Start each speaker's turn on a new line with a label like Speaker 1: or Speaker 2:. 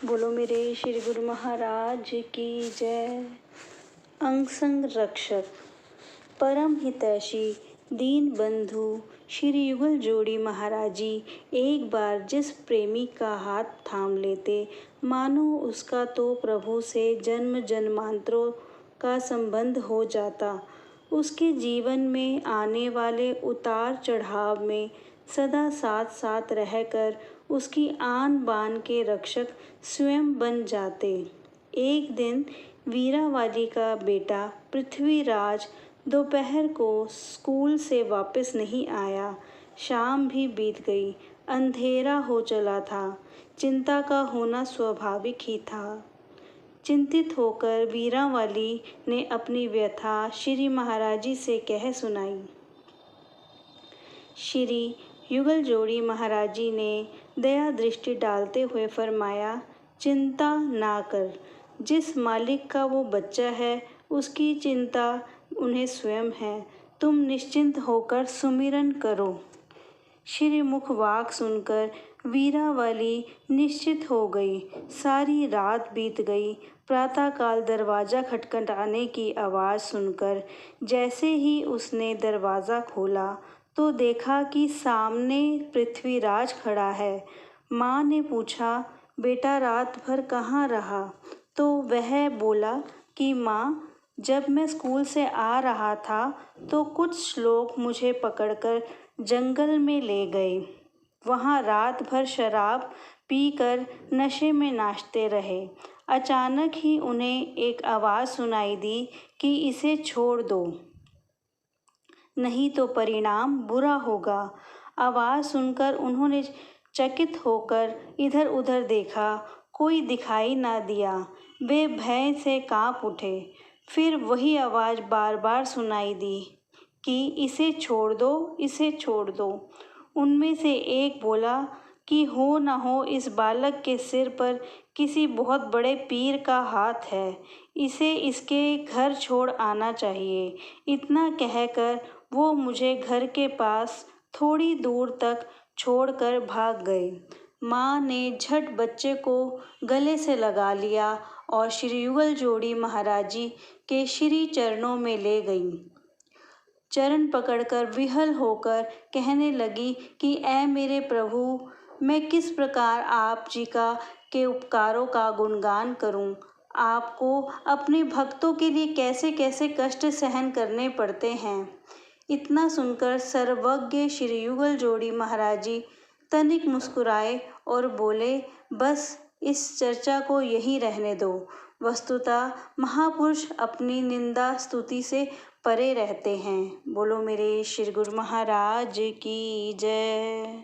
Speaker 1: बोलो मेरे श्री गुरु महाराज की जय। अंग संग रक्षक परम हितैषी दीन बंधु श्री युगल जोड़ी महाराज जी एक बार जिस प्रेमी का हाथ थाम लेते मानो उसका तो प्रभु से जन्म जन्मांतरों का संबंध हो जाता। उसके जीवन में आने वाले उतार चढ़ाव में सदा साथ साथ रहकर उसकी आन बान के रक्षक स्वयं बन जाते। एक दिन वीरावाली का बेटा पृथ्वीराज दोपहर को स्कूल से वापस नहीं आया। शाम भी बीत गई, अंधेरा हो चला था। चिंता का होना स्वाभाविक ही था। चिंतित होकर वीरावाली ने अपनी व्यथा श्री महाराज जी से कह सुनाई। श्री युगल जोड़ी महाराज जी ने दया दृष्टि डालते हुए फरमाया, चिंता ना कर। जिस मालिक का वो बच्चा है उसकी चिंता उन्हें स्वयं है। तुम निश्चिंत होकर सुमिरन करो। श्री मुख वाक सुनकर वीरावाली निश्चित हो गई। सारी रात बीत गई। प्रातःकाल दरवाज़ा खटखटाने की आवाज़ सुनकर जैसे ही उसने दरवाज़ा खोला तो देखा कि सामने पृथ्वीराज खड़ा है। माँ ने पूछा, बेटा रात भर कहाँ रहा? तो वह बोला कि माँ, जब मैं स्कूल से आ रहा था तो कुछ लोग मुझे पकड़कर जंगल में ले गए। वहाँ रात भर शराब पीकर नशे में नाचते रहे। अचानक ही उन्हें एक आवाज़ सुनाई दी कि इसे छोड़ दो, नहीं तो परिणाम बुरा होगा। आवाज़ सुनकर उन्होंने चकित होकर इधर उधर देखा, कोई दिखाई ना दिया। वे भय से काँप उठे। फिर वही आवाज़ बार बार सुनाई दी कि इसे छोड़ दो, इसे छोड़ दो। उनमें से एक बोला कि हो न हो इस बालक के सिर पर किसी बहुत बड़े पीर का हाथ है, इसे इसके घर छोड़ आना चाहिए। इतना कहकर वो मुझे घर के पास थोड़ी दूर तक छोड़कर भाग गए। माँ ने झट बच्चे को गले से लगा लिया और श्री युगल जोड़ी महाराज जी के श्री चरणों में ले गई। चरण पकड़कर विहल होकर कहने लगी कि ऐ मेरे प्रभु, मैं किस प्रकार आप जी का के उपकारों का गुणगान करूं। आपको अपने भक्तों के लिए कैसे कैसे कष्ट सहन करने पड़ते हैं। इतना सुनकर सर्वज्ञ श्री युगल जोड़ी महाराज जी तनिक मुस्कुराए और बोले, बस इस चर्चा को यहीं रहने दो। वस्तुतः महापुरुष अपनी निंदा स्तुति से परे रहते हैं। बोलो मेरे श्री गुरु महाराज की जय।